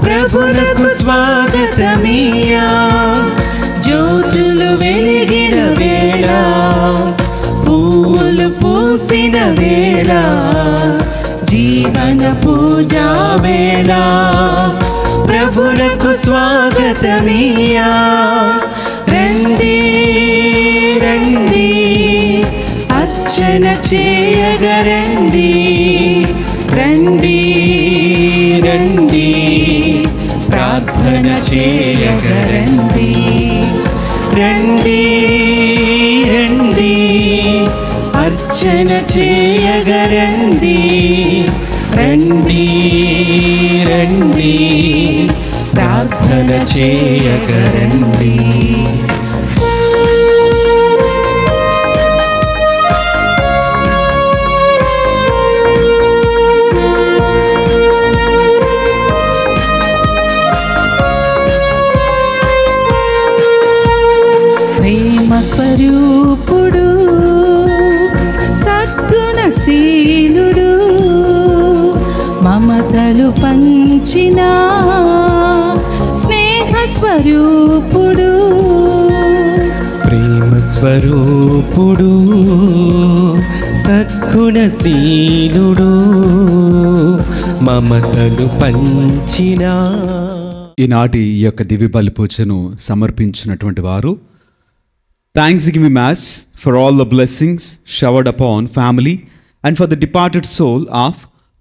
ప్రభునకు స్వాగతమియా, జ్యోతులు వెలిగిన వేళ, పువ్వులు పూసిన వేళ, జీవన పూజా వేళ, ప్రభునకు స్వాగతమియా. రండి రండి అర్చన చేయగరండి, రండి రండి ప్రార్థన చేయగరండి, రండి రండి అర్చన చేయగరండి, రండి రండి ప్రార్థన చేయగరండి. స్వరూపుడు, సద్గుణశీలుడు, మమతలు పంచిన స్నేహ స్వరూపుడు, ప్రేమ స్వరూపుడు, సద్గుణశీలుడు, మమతలు పంచిన. ఈనాటి ఈ యొక్క దివ్య బలి పూజను సమర్పించినటువంటి వారు Thanksgiving Mass for all the blessings showered upon family and for the departed soul of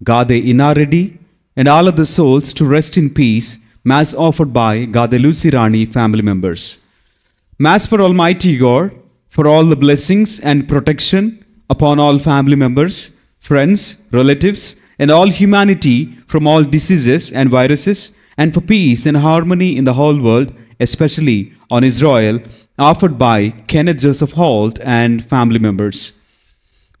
Gade Inaredi and all other souls to rest in peace. Mass offered by Gade Lucirani family members. Mass for Almighty God, for all the blessings and protection upon all family members, friends, relatives and all humanity from all diseases and viruses, and for peace and harmony in the whole world, especially on Israel, offered by Kenneth Joseph Holt and family members.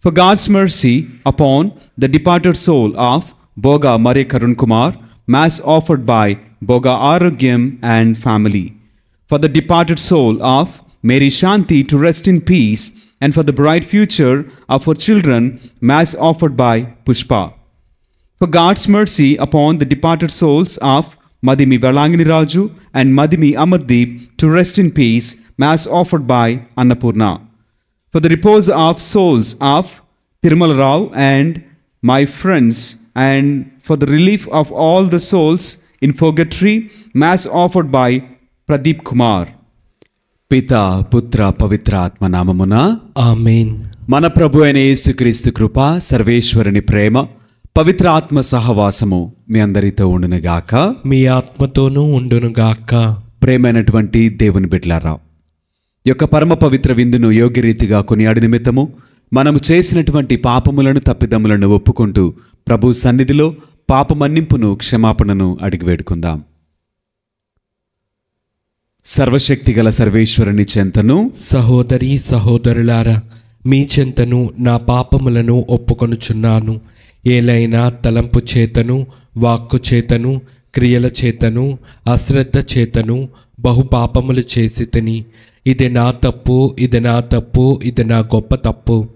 For God's mercy upon the departed soul of Boga Mare Karun Kumar, Mass offered by Boga Arogyam and family. For the departed soul of Mary Shanti to rest in peace, and for the bright future of her children, Mass offered by Pushpa. For God's mercy upon the departed souls of Madhimi Valangini Raju and Madhimi Amardeep to rest in peace, Mass offered by Annapurna. For the repose of souls of Tirumala Rao and my friends, and for the relief of all the souls in purgatory, Mass offered by Pradeep Kumar. Pita, Putra, Pavitra Atma Namamuna. Amen. మన ప్రభు అయిన యేసుక్రీస్తు కృప, సర్వేశ్వరుని ప్రేమ, పవిత్ర ఆత్మ సహవాసము మీ అందరితో ఉండునుగాక, మీ ఆత్మతోనూ ఉండునుగాక. ప్రేమైనటువంటి దేవుని బిడ్డలారా, ఈ యొక్క పరమ పవిత్ర విందును యోగ్యరీతిగా కొనియాడి నిమిత్తము మనము చేసినటువంటి పాపములను తప్పిదములను ఒప్పుకుంటూ ప్రభు సన్నిధిలో పాప మన్నింపును క్షమాపణను అడిగి వేడుకుందాం. సర్వశక్తిగల సర్వేశ్వరుని చెంతను, సహోదరి సహోదరులారా, మీ చెంతను నా పాపములను ఒప్పుకొనుచున్నాను. ఏలైనా తలంపు చేతను, వాక్కు చేతను, క్రియల చేతను, అశ్రద్ధ చేతను బహుపాపములు చేసి తిని, ఇది నా తప్పు, ఇది నా తప్పు, ఇది నా గొప్ప తప్పు.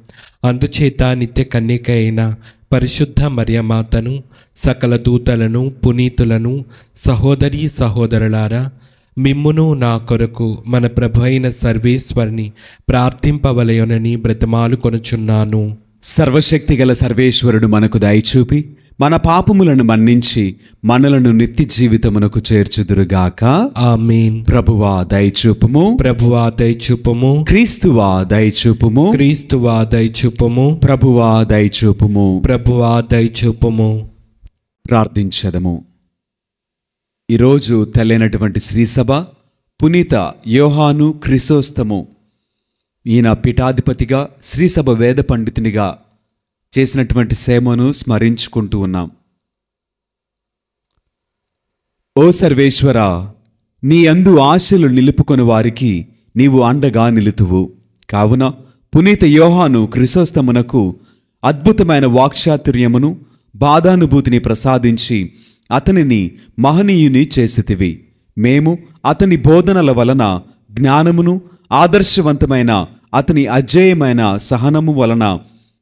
అందుచేత నిత్య కన్యక అయిన పరిశుద్ధ మరియమాతను, సకల దూతలను, పునీతులను, సహోదరి సహోదరులారా, మిమ్మును నా కొరకు మన ప్రభు అయిన సర్వేశ్వరుని ప్రార్థింపవలయనని బ్రతిమాలు కొనుచున్నాను. సర్వశక్తిగల సర్వేశ్వరుడు మనకు దయచూపి మన పాపములను మన్నించి మనలను నిత్య జీవితమునకు చేర్చుదురుగాక. ఆమేన్. ప్రభువా దయచూపుము, ప్రభువా దయచూపుము. క్రీస్తువా దయచూపుము, క్రీస్తువా దయచూపుము. ప్రభువా దయచూపుము, ప్రభువా దయచూపుము. ప్రార్థించదము. ఈరోజు తెల్లైనటువంటి శ్రీసభ పునీత యోహాను క్రిసోస్తము ఈయన పీఠాధిపతిగా శ్రీసభ వేద పండితునిగా చేసినటువంటి సేవను స్మరించుకుంటూ ఉన్నాం. ఓ సర్వేశ్వర, నీ యందు ఆశలు నిలుపుకొని వారికి నీవు అండగా నిలుతువు. కావున పునీత యోహాను క్రిసోస్తమునకు అద్భుతమైన వాక్చాతుర్యమును బాధానుభూతిని ప్రసాదించి అతనిని మహనీయుని చేసితివి. మేము అతని బోధనల వలన జ్ఞానమును ఆదర్శవంతమైన అతని అజేయమైన సహనము వలన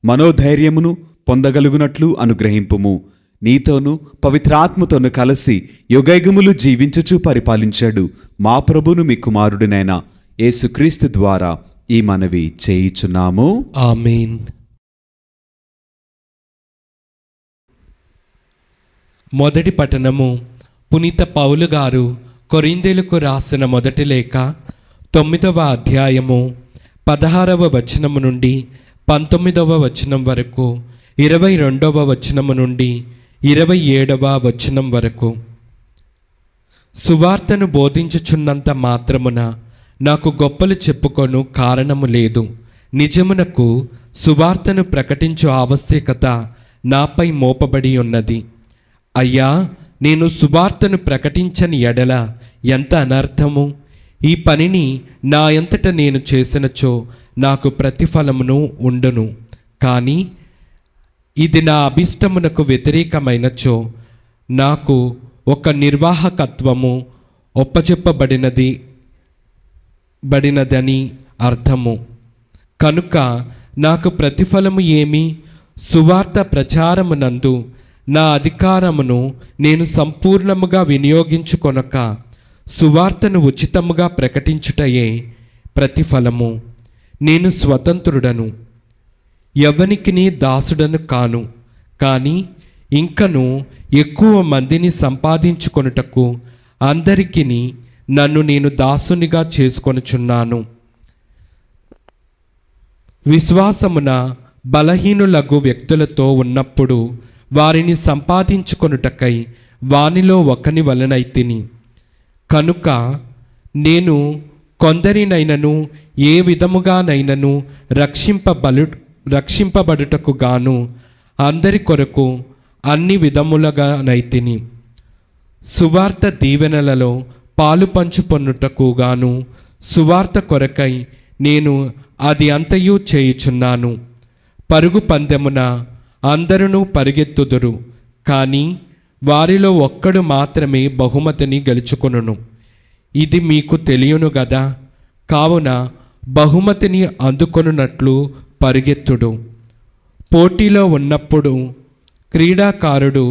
మనోధైర్యమును పొందగలుగునట్లు అనుగ్రహింపుము. నీతోనూ పవిత్రాత్మతోను కలిసి యుగయుగములు జీవించుచూ పరిపాలించాడు మా ప్రభును మీ కుమారుడినైన యేసుక్రీస్తు ద్వారా ఈ మనవి చేయుచున్నాము. ఆమేన్. మొదటి పఠనము పునీత పౌలు గారు కొరింథీయులకు రాసిన మొదటి లేఖ 9వ అధ్యాయము 16వ వచనము నుండి 19వ వచనం వరకు, 22వ వచనము నుండి 27వ వచనం వరకు. సువార్తను బోధించుచున్నంత మాత్రమున నాకు గొప్పలు చెప్పుకొను కారణము లేదు. నిజమునకు సువార్తను ప్రకటించు ఆవశ్యకత నాపై మోపబడి ఉన్నది. అయ్యా, నేను సువార్తను ప్రకటించని ఎడల ఎంత అనర్థము! ఈ పనిని నా అంతట నేను చేసినచో నాకు ప్రతిఫలమును ఉండును. కానీ ఇది నా అభిష్టమునకు వ్యతిరేకమైనచో నాకు ఒక నిర్వాహకత్వము ఒప్పచెప్పబడినదని అర్థము. కనుక నాకు ప్రతిఫలము ఏమి? సువార్త ప్రచారమునందు నా అధికారమును నేను సంపూర్ణముగా వినియోగించుకొనక సువార్తను ఉచితముగా ప్రకటించుటయే ప్రతిఫలము. నేను స్వతంత్రుడను, ఎవనికిని దాసుడను కాను. కానీ ఇంకను ఎక్కువ మందిని సంపాదించుకొనుటకు అందరికిని నన్ను నేను దాసునిగా చేసుకొనుచున్నాను. విశ్వాసమున బలహీనులగు వ్యక్తులతో ఉన్నప్పుడు వారిని సంపాదించుకొనుటకై వానిలో ఒకని వలనైతిని. కనుక నేను కొందరినైనను ఏ విధముగానైనను రక్షింపబడుటకు గాను అందరి కొరకు అన్ని విధములుగానైతిని. సువార్త దీవెనలలో పాలు పంచుకొనుటకు గాను సువార్త కొరకై నేను అది అంతయు చేయుచున్నాను. పరుగు పందెమున అందరూ పరిగెత్తుదురు, కానీ వారిలో ఒక్కడు మాత్రమే బహుమతిని గెలుచుకొనును. ఇది మీకు తెలియను గదా. కావున బహుమతిని అందుకొనున్నట్లు పరిగెత్తుడు. పోటీలో ఉన్నప్పుడు క్రీడాకారుడు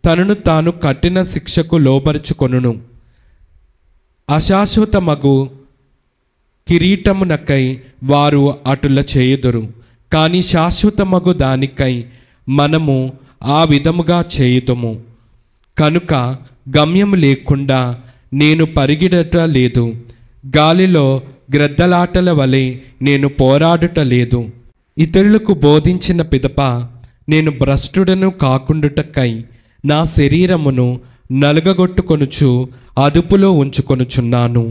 తనను తాను కఠిన శిక్షకు లోబరుచుకొనును. అశాశ్వతమగు కిరీటమునకై వారు అటుల చేయుదురు, కానీ శాశ్వతమగు దానికై మనము ఆ విధముగా చేయుదుము. కనుక గమ్యము లేకుండా నేను పరిగెడట లేదు, గాలిలో గ్రద్దలాటల వలె నేను పోరాడుట లేదు. ఇతరులకు బోధించిన పిదప నేను భ్రష్టుడను కాకుండుటకై నా శరీరమును నలుగగొట్టుకొనుచు అదుపులో ఉంచుకొనుచున్నాను.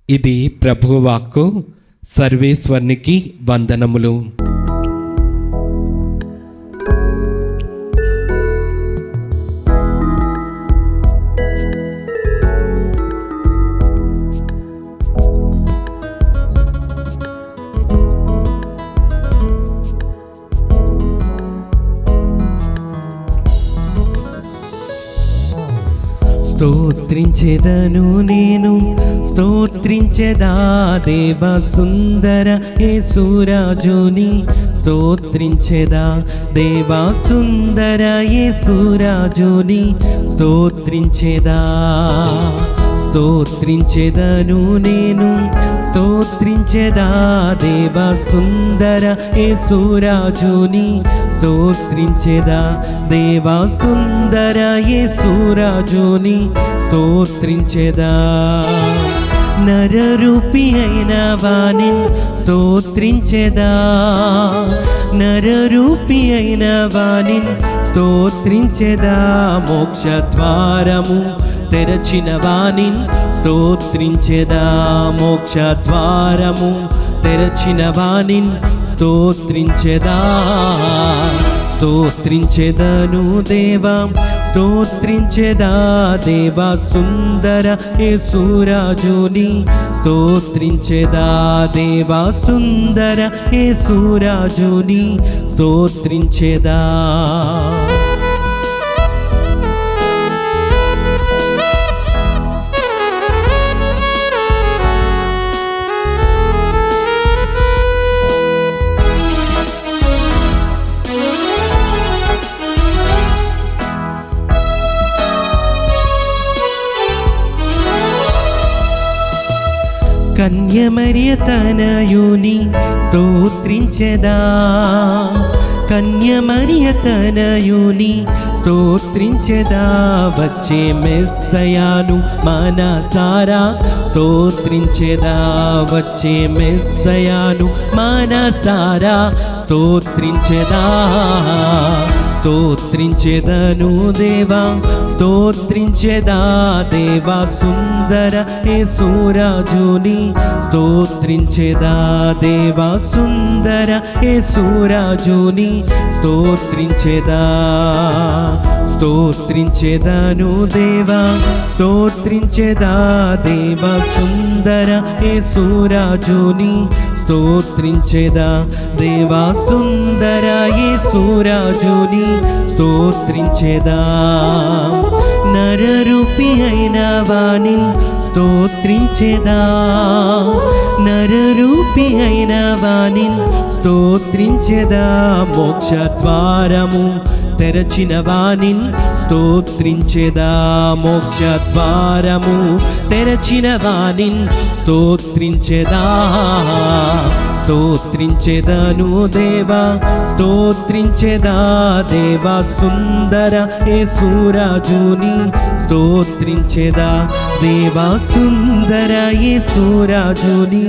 ఇది ప్రభువాక్కు. సర్వేశ్వరునికి వందనములు. స్తోత్రించెదను నేను, స్తోత్రించెదా దేవ సుందర యేసురాజుని, స్తోత్రించెదా దేవ సుందర యేసురాజుని, స్తోత్రించెదా. స్తోత్రించెదను నేను, స్తోత్రించెదా దేవ సుందర యేసురాజుని, స్తోత్రించెదా దేవ సుందర యేసురాజుని, స్తోత్రించెదా. నరరూపి అయిన వానిన్ స్తోత్రించెదా, నరరూపి అయిన వానిన్ స్తోత్రించెదా. మోక్షద్వారము తెరచిన వాణి స్తోత్రించెదా. మోక్ష ద్వారము తెరచిన వాణి స్తోత్రించెదా. స్తోత్రించెదను దేవా, స్తోత్రించెదా దేవా, సుందర యేసురాజుని స్తోత్రించెదా దేవా, సుందర యేసురాజుని స్తోత్రించెదా. కన్యమరియ తనయుని స్తోత్రించెదా. కన్యమరియ తనయుని స్తోత్రించెదా. వచ్చే మెస్సయాను మనసారా స్తోత్రించెదా. వచ్చే మెస్సయాను మనసారా స్తోత్రించెదా. స్తోత్రించెదను దేవా, స్తోత్రించెదా దేవా, సుందర యేసురాజుని స్తోత్రించెదా దేవా, సుందర యేసురాజుని స్తోత్రించెదా. స్తోత్రించెదను దేవా, స్తోత్రించెదా దేవా, సుందర యేసురాజుని స్తోత్రించెదా దేవా, సుందర యేసురాజుని స్తోత్రించెదా. నరరూపి అయిన వాణి స్తోత్రించెదా. నరరూపి అయిన వాణి స్తోత్రించెదా. మోక్ష ద్వారము తెరచిన వాణి స్తోత్రించెదా. మోక్ష ద్వారము తెరచిన వాణి స్తోత్రించెదా. స్తోత్రించెదను దేవా, స్తోత్రించెదా దేవా, సుందర యేసురాజుని స్తోత్రించెదా దేవా, సుందర యేసురాజుని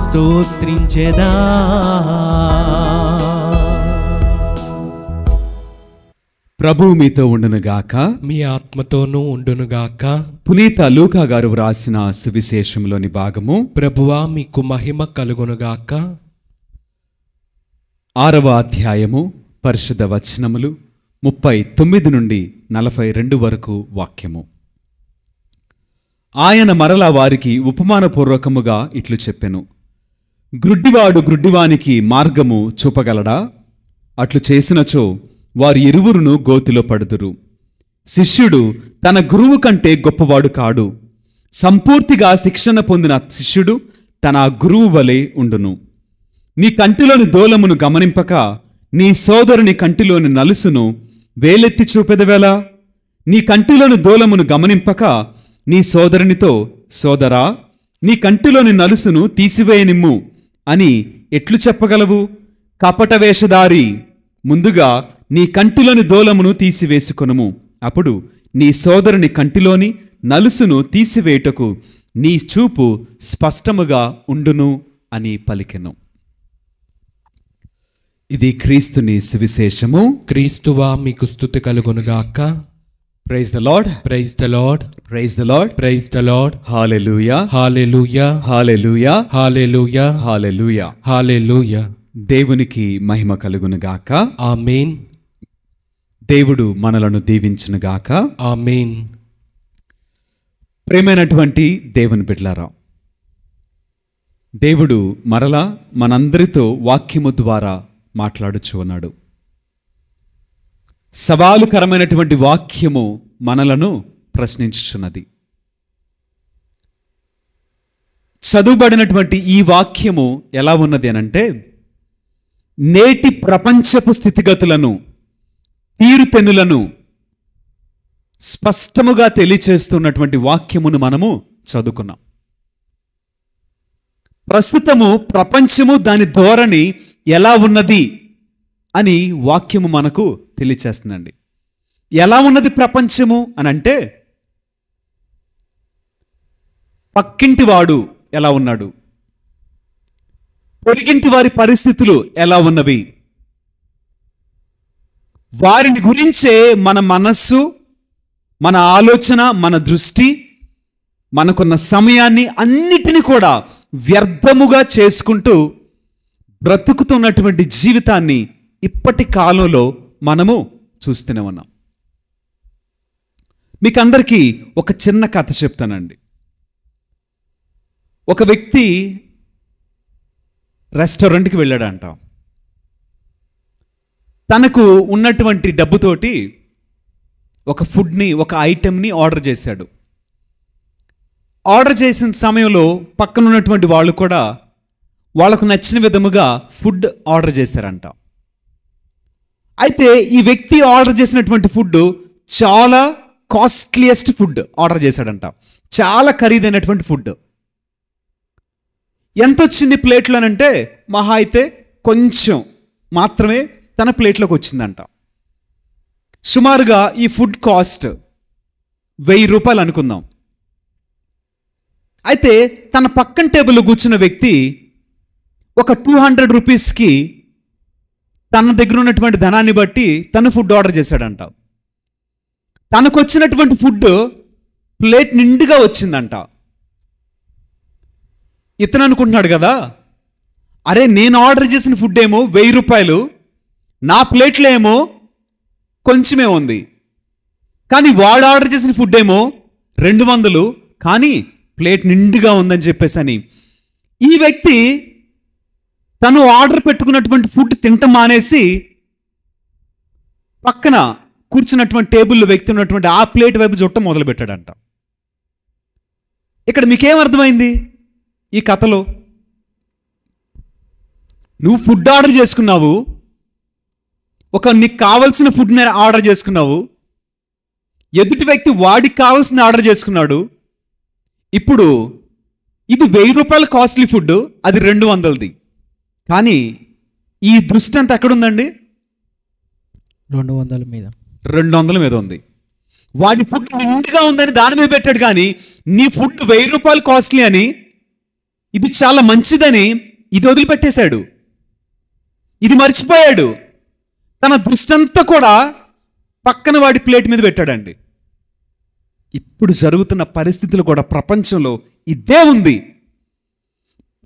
స్తోత్రించెదా. ప్రభువు మీతో ఉండునుగాక, మీ ఆత్మతోనూ ఉండునుగాక. పునీత లూకా గారు వ్రాసిన సువిశేషంలోని భాగము. ప్రభువా మీకు మహిమ కలుగునుగాక. 6వ అధ్యాయము, పరిశుద్ధ వచనములు 39 నుండి 42 వరకు వాక్యము. ఆయన మరలా వారికి ఉపమానపూర్వకముగా ఇట్లు చెప్పెను. గ్రుడ్డివాడు గ్రుడ్డివానికి మార్గము చూపగలడా? అట్లు చేసినచో వారు ఇరువురును గోతిలో పడుదురు. శిష్యుడు తన గురువు కంటే గొప్పవాడు కాడు. సంపూర్తిగా శిక్షణ పొందిన శిష్యుడు తన గురువు వలె ఉండును. నీ కంటిలోని దూలమును గమనింపక నీ సోదరుని కంటిలోని నలుసును వేలెత్తి చూపెదవేలా? నీ కంటిలోని దూలమును గమనింపక నీ సోదరునితో, సోదరా, నీ కంటిలోని నలుసును తీసివేయనిమ్ము అని ఎట్లు చెప్పగలవు? కపట వేషధారి, ముందుగా నీ కంటిలోని దూలమును తీసివేసుకొనుము, అప్పుడు నీ సోదరుని కంటిలోని నలుసును తీసివేయుటకు నీ చూపు స్పష్టముగా ఉండును అని పలికెను. ఇది క్రీస్తుని సువిశేషము. క్రీస్తువా మీకు స్తుతి కలుగునుగాక. Praise the lord, praise the lord, praise the lord, praise the lord. Hallelujah, hallelujah, hallelujah, hallelujah, hallelujah. Hallelujah. దేవునికి మహిమ కలుగునుగాక. ఆమేన్, దేవుడు మనలను దీవించునుగాక. ఆమేన్. ప్రేమైనటువంటి దేవుని బిడ్డలారా, దేవుడు మరలా మనందరితో వాక్యము ద్వారా మాట్లాడుచు ఉన్నాడు. సవాలుకరమైనటువంటి వాక్యము మనలను ప్రశ్నించుచున్నది. చదువుబడినటువంటి ఈ వాక్యము ఎలా ఉన్నది అనంటే, నేటి ప్రపంచపు స్థితిగతులను, తీరుతెన్నులను స్పష్టముగా తెలియచేస్తున్నటువంటి వాక్యమును మనము చదువుకున్నాం. ప్రస్తుతము ప్రపంచము దాని ధోరణి ఎలా ఉన్నది అని వాక్యము మనకు తెలియచేస్తుందండి. ఎలా ఉన్నది ప్రపంచము అనంటే, పక్కింటి వాడు ఎలా ఉన్నాడు, పొరిగింటి వారి పరిస్థితులు ఎలా ఉన్నవి, వారిని గురించే మన మనస్సు, మన ఆలోచన, మన దృష్టి, మనకున్న సమయాన్ని అన్నిటినీ కూడా వ్యర్థముగా చేసుకుంటూ బ్రతుకుతున్నటువంటి జీవితాన్ని ఇప్పటి కాలంలో మనము చూస్తూనే ఉన్నాం. మీకు అందరికీ ఒక చిన్న కథ చెప్తానండి. ఒక వ్యక్తి రెస్టారెంట్కి వెళ్ళాడంట. తనకు ఉన్నటువంటి డబ్బుతోటి ఒక ఫుడ్ని, ఒక ఐటెంని ఆర్డర్ చేశాడు. ఆర్డర్ చేసిన సమయంలో పక్కన ఉన్నటువంటి వాళ్ళు కూడా వాళ్ళకు నచ్చిన విధముగా ఫుడ్ ఆర్డర్ చేశారంట. అయితే ఈ వ్యక్తి ఆర్డర్ చేసినటువంటి ఫుడ్ చాలా కాస్ట్లీయెస్ట్ ఫుడ్ ఆర్డర్ చేశాడంట. చాలా ఖరీదైనటువంటి ఫుడ్. ఎంత వచ్చింది ప్లేట్లోనంటే మహా అయితే కొంచెం మాత్రమే తన ప్లేట్లోకి వచ్చిందంట. సుమారుగా ఈ ఫుడ్ కాస్ట్ 1000 రూపాయలు అనుకుందాం. అయితే తన పక్కన టేబుల్లో కూర్చున్న వ్యక్తి ఒక 200 రూపీస్కి తన దగ్గర ఉన్నటువంటి ధనాన్ని బట్టి తను ఫుడ్ ఆర్డర్ చేశాడంట. తనకు వచ్చినటువంటి ఫుడ్ ప్లేట్ నిండుగా వచ్చిందంట. ఇతను అనుకుంటున్నాడు కదా, అరే నేను ఆర్డర్ చేసిన ఫుడ్ ఏమో 1000 రూపాయలు, నా ప్లేట్లో ఏమో కొంచెమే ఉంది. కానీ వాడు ఆర్డర్ చేసిన ఫుడ్ ఏమో 200, కానీ ప్లేట్ నిండుగా ఉందని చెప్పేసని ఈ వ్యక్తి తను ఆర్డర్ పెట్టుకున్నటువంటి ఫుడ్ తినటం మానేసి పక్కన కూర్చున్నటువంటి టేబుల్లో వ్యక్తి ఉన్నటువంటి ఆ ప్లేట్ వైపు చూడటం మొదలుపెట్టాడంట. ఇక్కడ మీకేమర్థమైంది ఈ కథలో? నువ్వు ఫుడ్ ఆర్డర్ చేసుకున్నావు, నీకు కావలసిన ఫుడ్ని ఆర్డర్ చేసుకున్నావు, ఎదుటి వ్యక్తి వాడికి కావాల్సింది ఆర్డర్ చేసుకున్నాడు. ఇప్పుడు ఇది 1000 రూపాయల కాస్ట్లీ ఫుడ్, అది 200ది. కానీ ఈ దృష్టి అంతా ఎక్కడుందండి? 200 మీద. 200 మీద ఉంది. వాడి ఫుడ్ నిండుగా ఉందని దాని మీద పెట్టాడు. కానీ నీ ఫుడ్ 1000 రూపాయలు కాస్ట్లీ అని, ఇది చాలా మంచిదని ఇది వదిలిపెట్టేశాడు. ఇది మర్చిపోయాడు. తన దృష్టి అంతా కూడా పక్కన వాడి ప్లేట్ మీద పెట్టాడండి. ఇప్పుడు జరుగుతున్న పరిస్థితులు కూడా ప్రపంచంలో ఇదే ఉంది.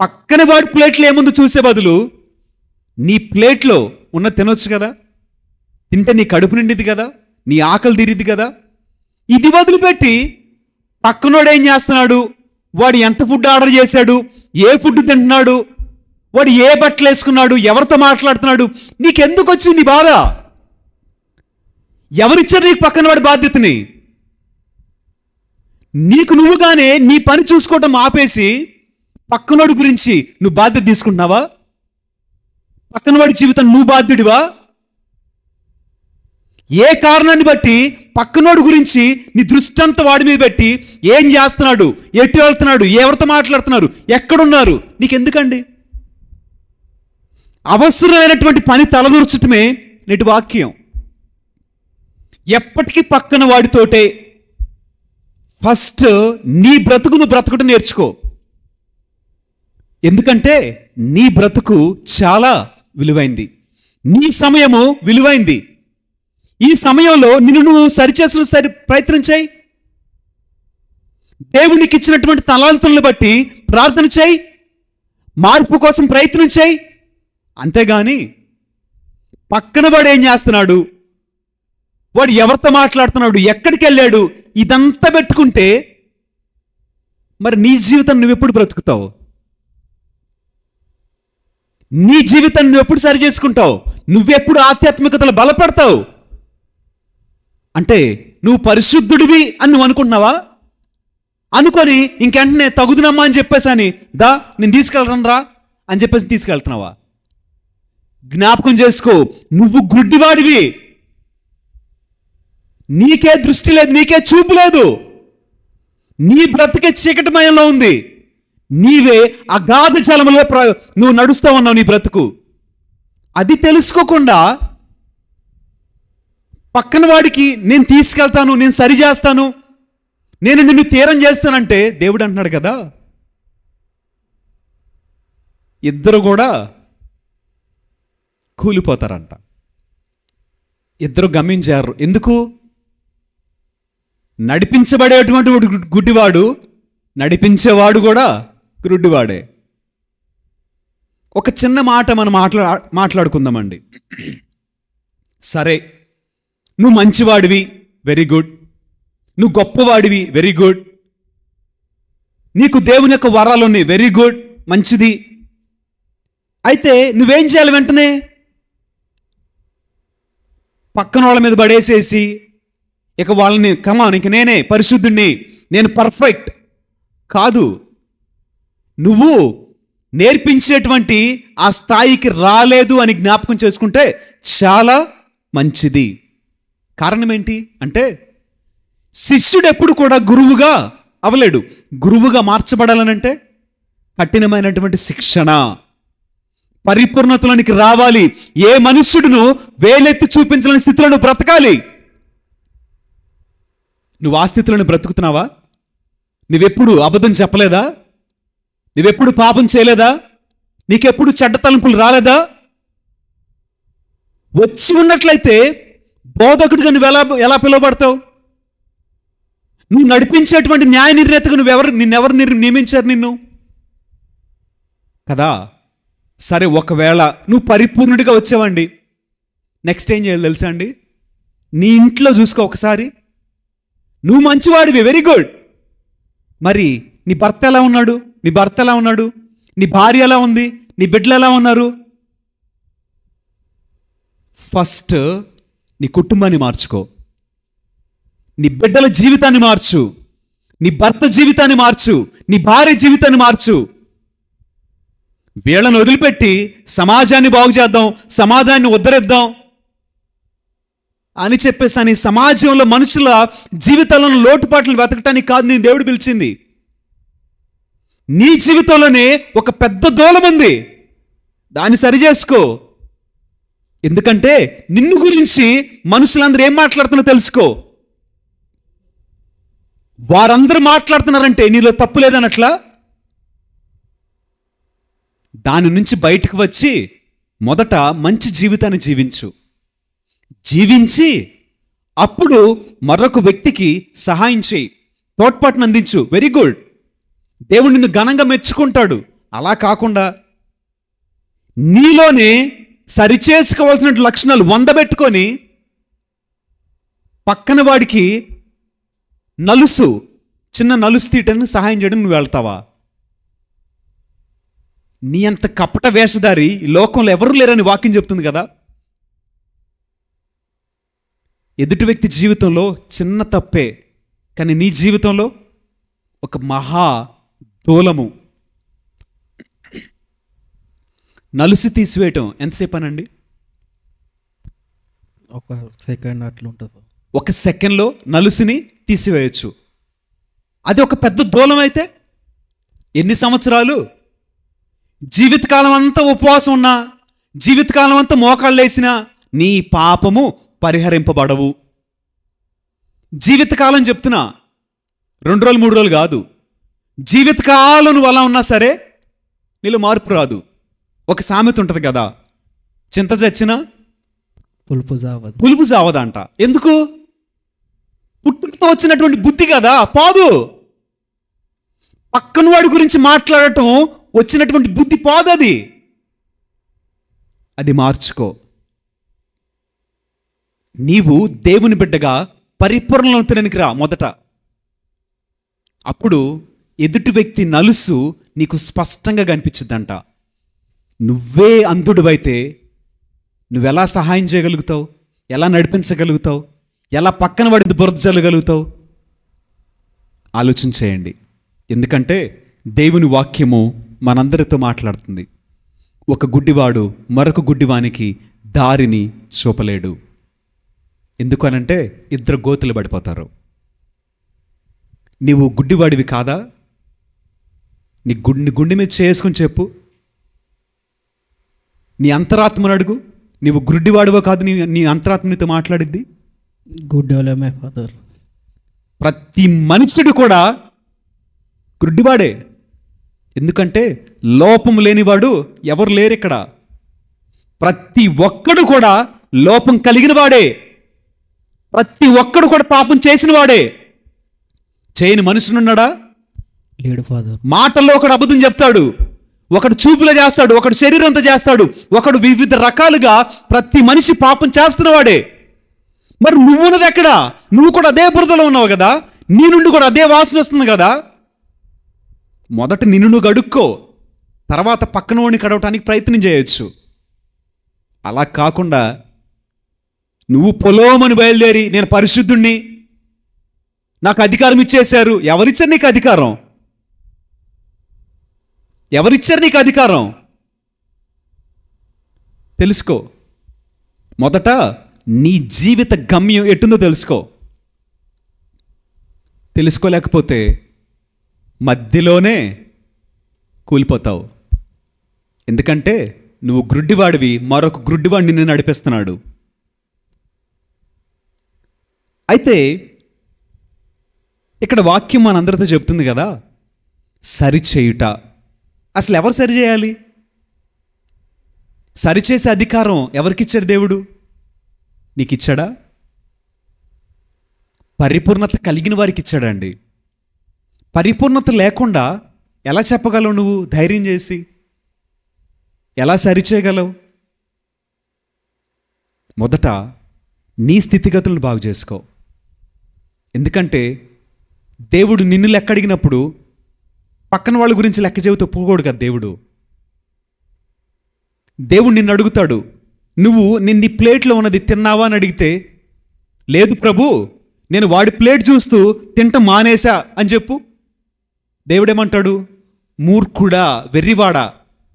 పక్కన వాడి ప్లేట్లో ఏముందో చూసే బదులు నీ ప్లేట్లో ఉన్న తినొచ్చు కదా, తింటే నీ కడుపు నిండిది కదా, నీ ఆకలి తీరిద్ది కదా. ఇది వదిలిపెట్టి పక్కనోడు ఏం చేస్తున్నాడు, వాడు ఎంత ఫుడ్ ఆర్డర్ చేశాడు, ఏ ఫుడ్ తింటున్నాడు, వాడు ఏ బట్టలు వేసుకున్నాడు, ఎవరితో మాట్లాడుతున్నాడు, నీకెందుకు వచ్చింది నీ బాధ? ఎవరిచ్చారు నీకు పక్కన వాడి బాధ్యతని? నీకు నువ్వుగానే నీ పని చూసుకోవటం ఆపేసి పక్కనోడి గురించి నువ్వు బాధ్యత తీసుకుంటున్నావా? పక్కనవాడి జీవితం నువ్వు బాధ్యుడివా? ఏ కారణాన్ని బట్టి పక్కనోడి గురించి నీ దృష్టి అంతా వాడి మీద పెట్టి ఏం చేస్తున్నాడు, ఎటు వెళ్తున్నాడు, ఎవరితో మాట్లాడుతున్నారు, ఎక్కడున్నారు, నీకెందుకండి? అవసరమైనటువంటి పని తలదూర్చటమే నేటి వాక్యం. ఎప్పటికీ పక్కన వాడితోటే ఫస్ట్ నీ బ్రతుకును బ్రతకటం నేర్చుకో. ఎందుకంటే నీ బ్రతుకు చాలా విలువైంది, నీ సమయము విలువైంది. ఈ సమయంలో నిన్ను నువ్వు సరిచేసిన ప్రయత్నం చేయి. దేవునికి ఇచ్చినటువంటి తలాంతులను బట్టి ప్రార్థన చేయి, మార్పు కోసం ప్రయత్నం చేయి. అంతేగాని పక్కన వాడు ఏం చేస్తున్నాడు, వాడు ఎవరితో మాట్లాడుతున్నాడు, ఎక్కడికి వెళ్ళాడు, ఇదంతా పెట్టుకుంటే మరి నీ జీవితం నువ్వెప్పుడు బ్రతుకుతావు? నీ జీవితాన్ని నువ్వెప్పుడు సరి చేసుకుంటావు? నువ్వెప్పుడు ఆధ్యాత్మికతలో బలపడతావు? అంటే నువ్వు పరిశుద్ధుడివి అని నువ్వు అనుకుంటున్నావా? అనుకొని ఇంకెంటనే తగుదునమ్మా అని చెప్పేసి దా నేను తీసుకెళ్ళను రా అని చెప్పేసి తీసుకెళ్తున్నావా? జ్ఞాపకం చేసుకో, నువ్వు గుడ్డివాడివి. నీకే దృష్టి లేదు, నీకే చూపు లేదు, నీ బ్రతికే చీకటిమయంలో ఉంది. నీవే అగాధ జలములో నువ్వు నడుస్తూ ఉన్నావు నీ బ్రతుకు. అది తెలుసుకోకుండా పక్కన వాడికి నేను తీసుకెళ్తాను, నేను సరి చేస్తాను, నేను నిన్ను తీరం చేస్తానంటే దేవుడు అంటున్నాడు కదా, ఇద్దరు కూడా కూలిపోతారంట. ఇద్దరు గమనించారు. ఎందుకు? నడిపించబడేటువంటి గుడ్డివాడు, నడిపించేవాడు కూడా గుడ్డివాడే. ఒక చిన్న మాట మనం మాట్లాడుకుందామండి. సరే, నువ్వు మంచివాడివి, వెరీ గుడ్. నువ్వు గొప్పవాడివి, వెరీ గుడ్. నీకు దేవుని యొక్క వరాలు ఉన్నాయి, వెరీ గుడ్, మంచిది. అయితే నువ్వేం చేయాలి? వెంటనే పక్కన వాళ్ళ మీద పడేసేసి ఇక వాళ్ళని కమాన్, ఇంక నేనే పరిశుద్ధుణ్ణి, నేను పర్ఫెక్ట్ కాదు. నువ్వు నేర్పించేటువంటి ఆ స్థాయికి రాలేదు అని జ్ఞాపకం చేసుకుంటే చాలా మంచిది. కారణం ఏంటి అంటే, శిష్యుడు ఎప్పుడు కూడా గురువుగా అవలేడు. గురువుగా మార్చబడాలనంటే కఠినమైనటువంటి శిక్షణ, పరిపూర్ణతలోనికి రావాలి. ఏ మనుష్యుడును వేలెత్తి చూపించలేని స్థితిలో నువ్వు బ్రతకాలి. నువ్వు ఆ స్థితిలో బ్రతుకుతున్నావా? నువ్వెప్పుడు అబద్ధం చెప్పలేదా? నువ్వెప్పుడు పాపం చేయలేదా? నీకెప్పుడు చెడ్డ తలంపులు రాలేదా? వచ్చి ఉన్నట్లయితే బోధకుడిగా నువ్వు ఎలా పిలువబడతావు? నువ్వు నడిపించేటువంటి న్యాయ నిర్ణేతగా నిన్నెవరు నియమించారు నిన్ను కదా? సరే, ఒకవేళ నువ్వు పరిపూర్ణుడిగా వచ్చావండి, నెక్స్ట్ ఏం చేయాలి తెలుసా అండి? నీ ఇంట్లో చూసుకో ఒకసారి. నువ్వు మంచివాడివి, వెరీ గుడ్. మరి నీ భర్త ఎలా ఉన్నాడు? నీ భర్త ఎలా ఉన్నాడు? నీ భార్య ఎలా ఉంది? నీ బిడ్డలు ఎలా ఉన్నారు? ఫస్ట్ నీ కుటుంబాన్ని మార్చుకో. నీ బిడ్డల జీవితాన్ని మార్చు, నీ భర్త జీవితాన్ని మార్చు, నీ భార్య జీవితాన్ని మార్చు. వీళ్ళను వదిలిపెట్టి సమాజాన్ని బాగు చేద్దాం, సమాజాన్ని ఉద్ధరిద్దాం అని చెప్పేసి అని సమాజంలో మనుషుల జీవితాలను లోటుపాట్లు వెతకటానికి కాదు నేను దేవుడు పిలిచింది. నీ జీవితంలోనే ఒక పెద్ద దూలం ఉంది, దాన్ని సరిచేసుకో. ఎందుకంటే నిన్ను గురించి మనుషులందరూ ఏం మాట్లాడుతున్నారో తెలుసుకో. వారందరూ మాట్లాడుతున్నారంటే నీలో తప్పు లేదనట్లా. దాని నుంచి బయటకు వచ్చి మొదట మంచి జీవితాన్ని జీవించి అప్పుడు మరొక వ్యక్తికి సహాయం చేయి, తోడ్పాటును అందించు, వెరీ గుడ్. దేవుడు నిన్ను ఘనంగా మెచ్చుకుంటాడు. అలా కాకుండా నీలోనే సరిచేసుకోవాల్సిన లక్షణాలు 100 పెట్టుకొని పక్కన వాడికి చిన్న నలుసు తీయటానికి సహాయం చేయడం నువ్వు వెళ్తావా? నీ అంత కపట వేషధారి ఈ లోకంలో ఎవరు లేరని వాక్యం చెప్తుంది కదా. ఎదుటి వ్యక్తి జీవితంలో చిన్న తప్పే, కానీ నీ జీవితంలో ఒక మహా దూలము. నలుసు తీసివేయటం ఎంతసేపు అనండి? ఒక సెకండ్ అట్లా ఉంటుంది. ఒక సెకండ్లో నలుసుని తీసివేయచ్చు. అది ఒక పెద్ద దూలం అయితే ఎన్ని సంవత్సరాలు? జీవితకాలం అంతా ఉపవాసం ఉన్నా, జీవితకాలం అంతా మోకాళ్ళు వేసినా నీ పాపము పరిహరింపబడవు. జీవితకాలం చెప్తున్నా, 2 రోజులు 3 రోజులు కాదు. జీవితకాలం నువ్వు అలా ఉన్నా సరే నీలో మార్పు రాదు. ఒక సామెత ఉంటుంది కదా, చింత చచ్చినా పులుపు జావదంట. ఎందుకు? పుట్టుకతో వచ్చినటువంటి బుద్ధి కదా, పోదు. పక్కన వాడి గురించి మాట్లాడటం వచ్చినటువంటి బుద్ధి పోదది. అది మార్చుకో. నీవు దేవుని బిడ్డగా పరిపూర్ణతలోనికి రా మొదట. అప్పుడు ఎదుటి వ్యక్తి నలుసు నీకు స్పష్టంగా కనిపించుద్దంట. నువ్వే అంధుడివైతే నువ్వెలా సహాయం చేయగలుగుతావు? ఎలా నడిపించగలుగుతావు? ఎలా పక్కన వాడి బురద జల్లగలుగుతావు? ఆలోచన చేయండి. ఎందుకంటే దేవుని వాక్యము మనందరితో మాట్లాడుతుంది. ఒక గుడ్డివాడు మరొక గుడ్డివానికి దారిని చూపలేడు. ఎందుకనంటే 2 గోతులు పడిపోతారు. నీవు గుడ్డివాడివి కాదా? నీ గుండె మీద చేసుకుని చెప్పు. నీ అంతరాత్మను అడుగు. నీవు గుడ్డివాడివో కాదు, నీ అంతరాత్మనితో మాట్లాడిద్ది. గుడ్డివాడే ఫాదర్. ప్రతి మనుషుడు కూడా గుడ్డివాడే. ఎందుకంటే లోపం లేనివాడు ఎవరు లేరు ఇక్కడ. ప్రతి ఒక్కడు కూడా లోపం కలిగిన వాడే. ప్రతి ఒక్కడు కూడా పాపం చేసిన వాడే. చేయని మనుషునున్నాడా? లేడు ఫాదర్. మాటల్లో ఒకడు అబద్ధం చెప్తాడు, ఒకడు చూపులో చేస్తాడు, ఒకడు శరీరంతో చేస్తాడు, ఒకడు వివిధ రకాలుగా ప్రతి మనిషి పాపం చేస్తున్నవాడే. మరి నువ్వున్నది ఎక్కడా? నువ్వు కూడా అదే బురదలో ఉన్నావు కదా, నీ నుండి కూడా అదే వాసన వస్తుంది కదా. మొదట నిన్ను నువ్వు గడుక్కో, తర్వాత పక్కన వాడిని కడవటానికి ప్రయత్నం చేయొచ్చు. అలా కాకుండా నువ్వు పొలోమని బయలుదేరి నేను పరిశుద్ధుణ్ణి, నాకు అధికారం ఇచ్చేశారు. ఎవరిచ్చారు నీకు అధికారం? ఎవరిచ్చారు నీకు అధికారం? తెలుసుకో. మొదట నీ జీవిత గమ్యం ఎటుందో తెలుసుకో. తెలుసుకోలేకపోతే మధ్యలోనే కూలిపోతావు. ఎందుకంటే నువ్వు గ్రుడ్డివాడివి, మరొక గ్రుడ్డివాడు నిన్ను నడిపిస్తున్నాడు. అయితే ఇక్కడ వాక్యం మనందరితో చెప్తుంది కదా, సరిచేయుట. అసలు ఎవరు సరిచేయాలి? సరిచేసే అధికారం ఎవరికిచ్చాడు దేవుడు? నీకు ఇచ్చాడా? పరిపూర్ణత కలిగిన వారికి ఇచ్చాడండి. పరిపూర్ణత లేకుండా ఎలా చెప్పగలవు? నువ్వు ధైర్యం చేసి ఎలా సరిచేయగలవు? మొదట నీ స్థితిగతులను బాగు చేసుకో. ఎందుకంటే దేవుడు నిన్ను లెక్క అడిగినప్పుడు పక్కన వాళ్ళ గురించి లెక్క చెబుతూ ఒప్పుకోడు కదా దేవుడు. దేవుడు నిన్ను అడుగుతాడు, నువ్వు నీ ప్లేట్లో ఉన్నది తిన్నావా అని అడిగితే, లేదు ప్రభు, నేను వాడి ప్లేట్ చూస్తూ తింటం మానేశా అని చెప్పు. దేవుడేమంటాడు? మూర్ఖుడా, వెర్రివాడా,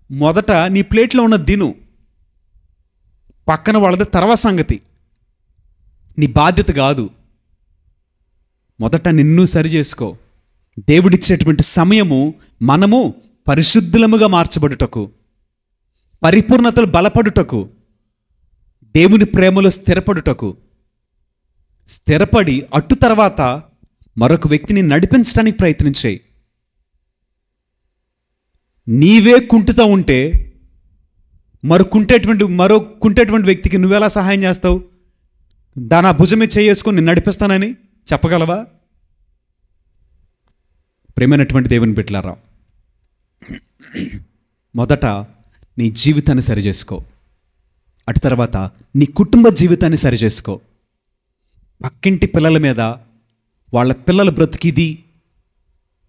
మొదట నీ ప్లేట్లో ఉన్న తిను, పక్కన వాళ్ళది తర్వాత సంగతి, నీ బాధ్యత కాదు. మొదట నిన్ను సరి చేసుకో. దేవుడిచ్చేటువంటి సమయము మనము పరిశుద్ధులముగా మార్చబడుటకు, పరిపూర్ణతలు బలపడుటకు, దేవుని ప్రేమలో స్థిరపడుటకు. స్థిరపడి అట్టు తర్వాత మరొక వ్యక్తిని నడిపించడానికి ప్రయత్నించేయి. నీవే కుంటుతా ఉంటే మరో కుంటేటువంటి వ్యక్తికి నువ్వెలా సహాయం చేస్తావు? దాని భుజమే చేసుకొని నేను నడిపిస్తానని చెప్పగలవా? ప్రేమైనటువంటి దేవుని బిడ్డలారా, మొదట నీ జీవితాన్ని సరిచేసుకో. అటు తర్వాత నీ కుటుంబ జీవితాన్ని సరిచేసుకో. పక్కింటి పిల్లల మీద వాళ్ళ పిల్లల బ్రతికిది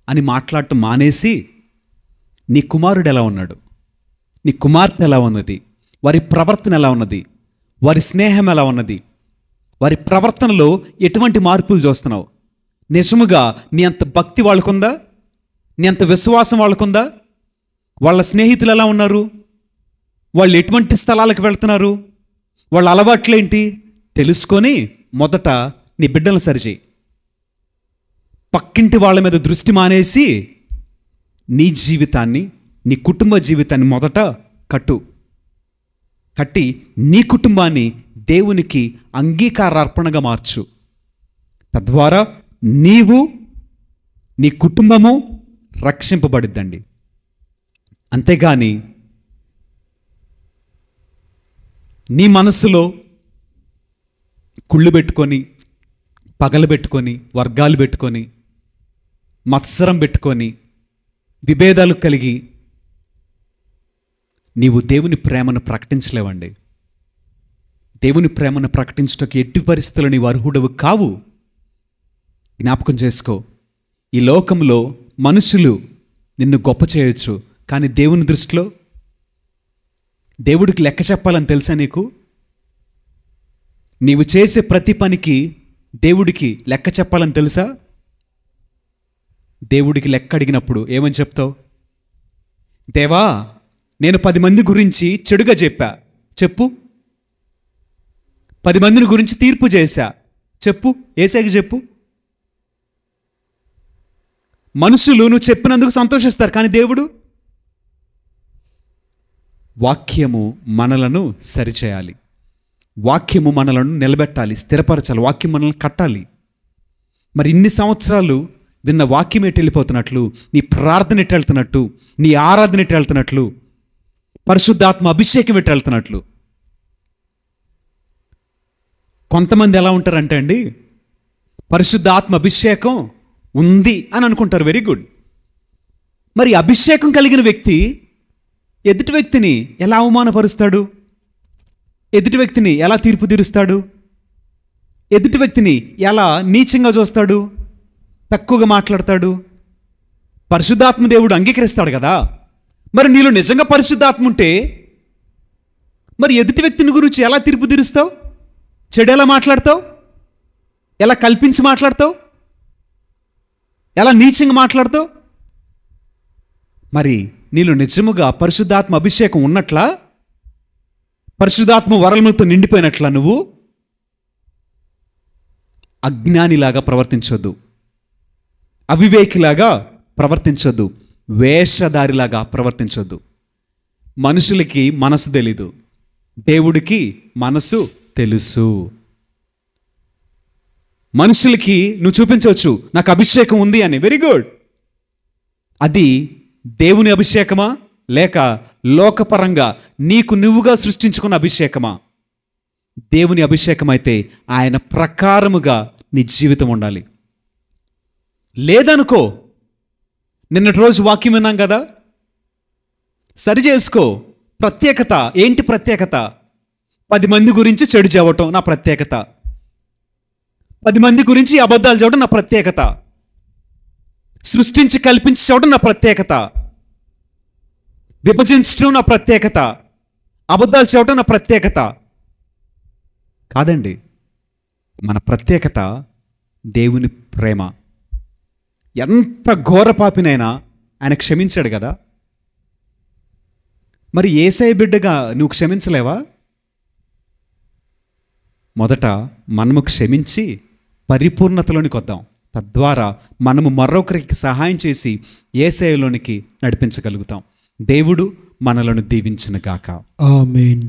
అని మాట్లాడటం మానేసి, నీ కుమారుడు ఎలా ఉన్నాడు, నీ కుమార్తె ఎలా ఉన్నది, వారి ప్రవర్తన ఎలా ఉన్నది, వారి స్నేహం ఎలా ఉన్నది, వారి ప్రవర్తనలో ఎటువంటి మార్పులు చూస్తున్నావు? నిజముగా నీ అంత భక్తి వాళ్ళకుందా? నీ అంత విశ్వాసం వాళ్ళకుందా? వాళ్ళ స్నేహితులు ఎలా ఉన్నారు? వాళ్ళు ఎటువంటి స్థలాలకు వెళ్తున్నారు? వాళ్ళ అలవాట్లేంటి తెలుసుకొని మొదట నీ బిడ్డలను సరిచేయి. పక్కింటి వాళ్ళ మీద దృష్టి మానేసి నీ జీవితాన్ని, నీ కుటుంబ జీవితాన్ని మొదట కట్టి నీ కుటుంబాన్ని దేవునికి అంగీకారార్పణగా మార్చు. తద్వారా నీవు, నీ కుటుంబము రక్షింపబడిద్దండి. అంతేగాని నీ మనసులో కుళ్ళు పెట్టుకొని, పగలు పెట్టుకొని, వర్గాలు పెట్టుకొని, మత్సరం పెట్టుకొని, విభేదాలు కలిగి నీవు దేవుని ప్రేమను ప్రకటించలేవండి. దేవుని ప్రేమను ప్రకటించడానికి ఎట్టి పరిస్థితుల్లో నీవు అర్హుడవు కావు. జ్ఞాపకం చేసుకో. ఈ లోకంలో మనుషులు నిన్ను గొప్ప చేయొచ్చు, కానీ దేవుని దృష్టిలో దేవుడికి లెక్క చెప్పాలని తెలుసా నీకు? నీవు చేసే ప్రతి పనికి దేవుడికి లెక్క చెప్పాలని తెలుసా? దేవుడికి లెక్క అడిగినప్పుడు ఏమని చెప్తావు? దేవా, నేను 10 మంది గురించి చెడుగా చెప్పు. 10 మందిని గురించి తీర్పు చేశా చెప్పు. ఏసాకి చెప్పు. మనుషులు నువ్వు చెప్పినందుకు సంతోషిస్తారు, కానీ దేవుడు వాక్యము మనలను సరిచేయాలి. వాక్యము మనలను నిలబెట్టాలి, స్థిరపరచాలి. వాక్యం మనల్ని కట్టాలి. మరి ఇన్ని సంవత్సరాలు విన్న వాక్యం ఎటు వెళ్ళిపోతున్నట్లు, నీ ప్రార్థన ఎటు వెళ్తున్నట్టు, నీ ఆరాధన ఎటు వెళ్తున్నట్లు, పరిశుద్ధాత్మ అభిషేకం ఎటు వెళ్తున్నట్లు. కొంతమంది ఎలా ఉంటారంటే అండి, పరిశుద్ధాత్మ అభిషేకం ఉంది అని అనుకుంటారు. Very good. మరి అభిషేకం కలిగిన వ్యక్తి ఎదుటి వ్యక్తిని ఎలా అవమానపరుస్తాడు? ఎదుటి వ్యక్తిని ఎలా తీర్పు తీరుస్తాడు? ఎదుటి వ్యక్తిని ఎలా నీచంగా చూస్తాడు? తక్కువగా మాట్లాడతాడు? పరిశుద్ధాత్మ దేవుడు అంగీకరిస్తాడు కదా. మరి నీలో నిజంగా పరిశుద్ధాత్మ ఉంటే మరి ఎదుటి వ్యక్తిని గురించి ఎలా తీర్పు తీరుస్తావు? చెడు ఎలా మాట్లాడతావు? ఎలా కల్పించి మాట్లాడతావు? ఎలా నీచంగా మాట్లాడతావు? మరి నీలో నిజముగా పరిశుద్ధాత్మ అభిషేకం ఉన్నట్లా? పరిశుద్ధాత్మ వరములతో నిండిపోయినట్లా? నువ్వు అజ్ఞానిలాగా ప్రవర్తించొద్దు, అవివేకిలాగా ప్రవర్తించొద్దు, వేషధారిలాగా ప్రవర్తించొద్దు. మనుషులకి మనసు తెలీదు, దేవుడికి మనసు తెలుసు. మనుషులకి నువ్వు చూపించవచ్చు నాకు అభిషేకం ఉంది అని. Very good. అది దేవుని అభిషేకమా లేక లోకపరంగా నీకు నువ్వుగా సృష్టించుకున్న అభిషేకమా? దేవుని అభిషేకం అయితే ఆయన ప్రకారముగా నీ జీవితం ఉండాలి. లేదనుకో, నిన్నటి రోజు వాక్యం విన్నాం కదా, సరి చేసుకో. ప్రత్యేకత ఏంటి? ప్రత్యేకత 10 మంది గురించి చెడు చెప్పటం నా ప్రత్యేకత, 10 మంది గురించి అబద్ధాలు చెప్పడం నా ప్రత్యేకత, సృష్టించి కల్పించి చెప్పడం నా ప్రత్యేకత, విభజించడం నా ప్రత్యేకత, అబద్ధాలు చెప్పడం నా ప్రత్యేకత కాదండి. మన ప్రత్యేకత దేవుని ప్రేమ. ఎంత ఘోర పాపినైనా ఆయన క్షమించాడు కదా. మరి యేసయ్య బిడ్డగా నువ్వు క్షమించలేవా? మొదట మనము క్షమించి పరిపూర్ణతలోనికి వద్దాం. తద్వారా మనము మరొకరికి సహాయం చేసి యేసయ్యలోనికి నడిపించగలుగుతాం. దేవుడు మనలను దీవించునుగాక. ఆమేన్.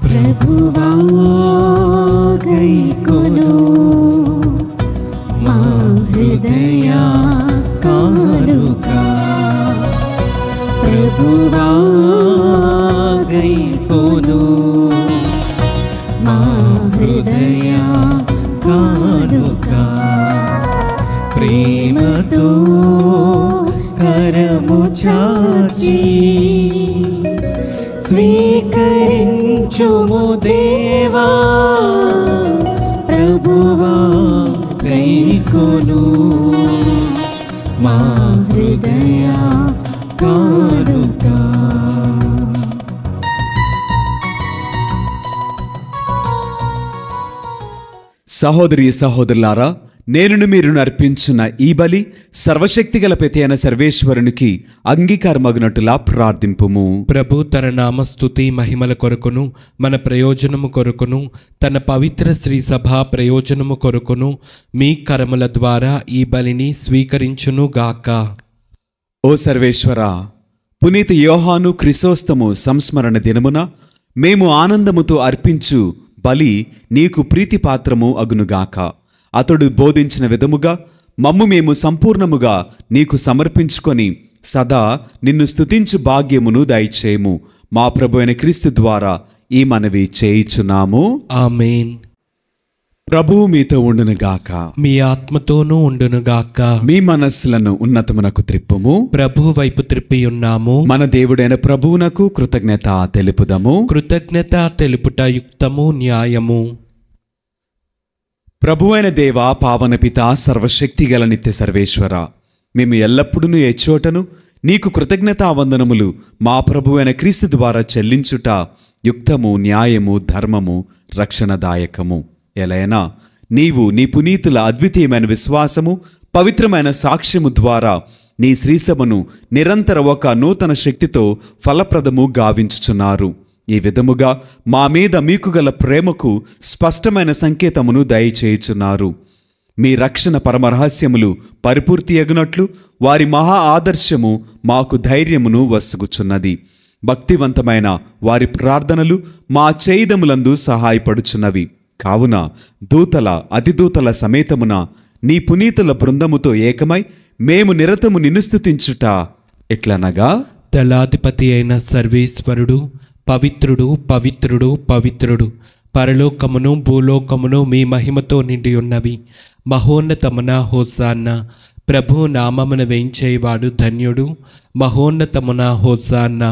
ప్రభువా గైకొను మా హృదయ కానుక, ప్రభువా గైకొను మా హృదయ కానుక, ప్రేమతో కరము చాచి స్వీకరించుము దేవా, ప్రభువా గైకొను మా హృదయ కానుక. సహోదరి సహోదరులారా, నేను మీరును అర్పించిన ఈ బలి సర్వశక్తిగల ప్రతి అయిన సర్వేశ్వరునికి అంగీకారమగునట్టులా ప్రార్థింపుము. ప్రభు తన నామస్తుతి మహిమల కొరకును మన ప్రయోజనము కొరకును తన పవిత్ర శ్రీ సభ ప్రయోజనము కొరకును మీ కరముల ద్వారా ఈ బలిని స్వీకరించును గాక. ఓ సర్వేశ్వర, పునీత యోహాను క్రిసోస్తము సంస్మరణ దినమున మేము ఆనందముతో అర్పించు బలి నీకు ప్రీతిపాత్రము అగునుగాక. అతడు బోధించిన విధముగా మమ్ము మేము సంపూర్ణముగా నీకు సమర్పించుకొని సదా నిన్ను స్తుతించు భాగ్యమును దయచేయము. మా ప్రభు అయిన క్రీస్తు ద్వారా ఈ మనవి చేయుచున్నాము. ఆమేన్. ప్రభువు మీతో ఉండునుగాక. మీ ఆత్మతోనూ ఉండునుగాక. మీ మనస్సులను ఉన్నతమునకు త్రిప్పుము. ప్రభు వైపు త్రిప్పి ఉన్నాము. మన దేవుడైన ప్రభువునకు కృతజ్ఞత తెలుపుదము. కృతజ్ఞత తెలుపుట యుక్తము, న్యాయము. ప్రభువైన దేవ, పావన పిత, సర్వశక్తిగల నిత్య సర్వేశ్వర, మేము ఎల్లప్పుడూ ఏ చోటను నీకు కృతజ్ఞతావందనములు మా ప్రభువైన క్రీస్తు ద్వారా చెల్లించుట యుక్తము, న్యాయము, ధర్మము, రక్షణదాయకము. ఎలైనా నీవు నీ పునీతుల అద్వితీయమైన విశ్వాసము, పవిత్రమైన సాక్ష్యము ద్వారా నీ శ్రీసభను నిరంతర ఒక నూతన శక్తితో ఫలప్రదము గావించుచున్నారు. ఈ విధముగా మా మీద మీకు గల ప్రేమకు స్పష్టమైన సంకేతమును దయచేయుచున్నారు. మీ రక్షణ పరమరహస్యములు పరిపూర్తి అగునట్లు వారి మహా ఆదర్శము మాకు ధైర్యమును వసుగుచున్నది. భక్తివంతమైన వారి ప్రార్థనలు మా చేయిదములందు సహాయపడుచున్నవి. కావున దూతల అతిదూతల సమేతమున నీ పునీతుల బృందముతో ఏకమై మేము నిరతము నిన్ను స్తుతించుట ఎట్లనగా, దళాధిపతి అయిన సర్వేశ్వరుడు పవిత్రుడు పవిత్రుడు పవిత్రుడు, పరలోకమును భూలోకమును మీ మహిమతో నిండి ఉన్నవి. మహోన్నతమున హోసాన్న, ప్రభు నామమున వేయించేవాడు ధన్యుడు. మహోన్నతమున హోసాన్న.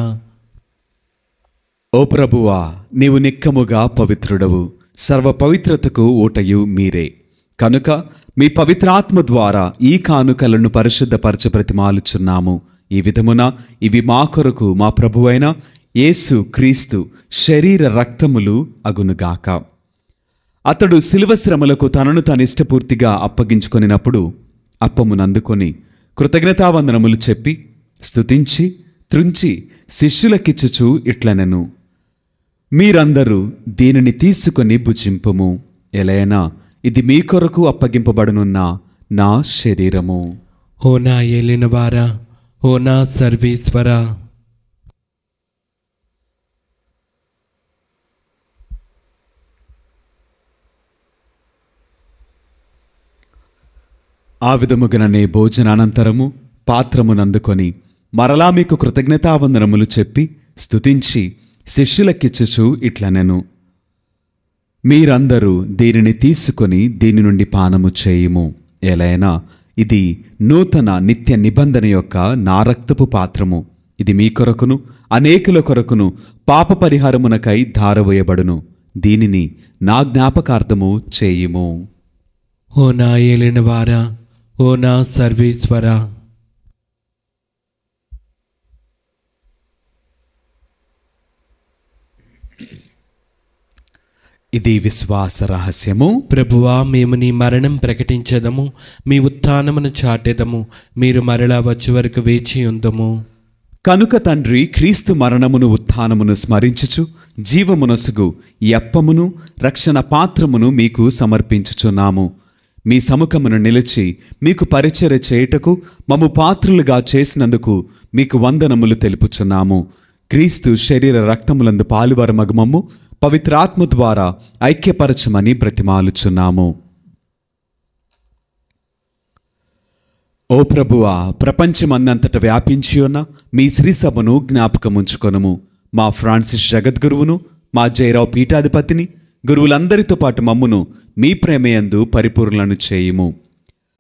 ఓ ప్రభువా, నీవు నిక్కముగా పవిత్రుడవు, సర్వ పవిత్రతకు ఊటయు మీరే. కనుక మీ పవిత్రాత్మ ద్వారా ఈ కానుకలను పరిశుద్ధపరచ ప్రతిమాలుచున్నాము. ఈ విధమున ఇవి మా కొరకు మా ప్రభువైన యేసు క్రీస్తు శరీర రక్తములు అగునుగాక. అతడు శిలువ శ్రమలకు తనను తాను ఇష్టపూర్తిగా అప్పగించుకొనినప్పుడు అప్పమునందుకొని కృతజ్ఞతావందనములు చెప్పి స్తుతించి త్రుంచి శిష్యులకిచ్చుచు ఇట్లనెను, మీరందరూ దీనిని తీసుకొని భుజింపుము. ఎలైనా ఇది మీ కొరకు అప్పగింపబడనున్న నా శరీరము. ఓ నా ఏలినవారా, ఓ నా సర్వేశ్వరా. ఆ విధముగననే భోజనానంతరము పాత్రమునందుకొని మరలా మీకు కృతజ్ఞతావందనములు చెప్పి స్తుతించి శిష్యులకిచ్చుచు ఇట్లనెను, మీరందరూ దీనిని తీసుకొని దీని నుండి పానము చేయుము. ఎలైనా ఇది నూతన నిత్య నిబంధన యొక్క నా రక్తపు పాత్రము. ఇది మీ కొరకును అనేకుల కొరకును పాప పరిహారమునకై ధారవేయబడును. దీనిని నా జ్ఞాపకార్థము చేయుము. ఓ నా ఏలినవారా, ఓ నా సర్వేశ్వరా. ఇది విశ్వాస రహస్యము. ప్రభువా, మేము నీ మరణం ప్రకటించదము, మీ ఉత్థానమును చాటెదము. మీరు మరలా వచ్చే వరకు వేచి ఉందము. కనుక తండ్రి, క్రీస్తు మరణమును ఉత్థానమును స్మరించుచు జీవమునసుగు ఈ అప్పమును రక్షణ పాత్రమును మీకు సమర్పించుచున్నాము. మీ సముఖమును నిలిచి మీకు పరిచర్య చేయుటకు మమ్ము పాత్రులుగా చేసినందుకు మీకు వందనములు తెలుపుచున్నాము. క్రీస్తు శరీర రక్తములందు పాలువారమగు మమ్ము పవిత్రాత్మ ద్వారా ఐక్యపరచమని బ్రతిమాలుచున్నాము. ఓ ప్రభువా, ప్రపంచమందంతట వ్యాపించి ఉన్న మీ శ్రీసభను జ్ఞాపకముంచుకొనుము. మా ఫ్రాన్సిస్ జగద్గురువును, మా జయరావు పీఠాధిపతిని, గురువులందరితో పాటు మమ్మును మీ ప్రేమయందు పరిపూర్ణలను చేయుము.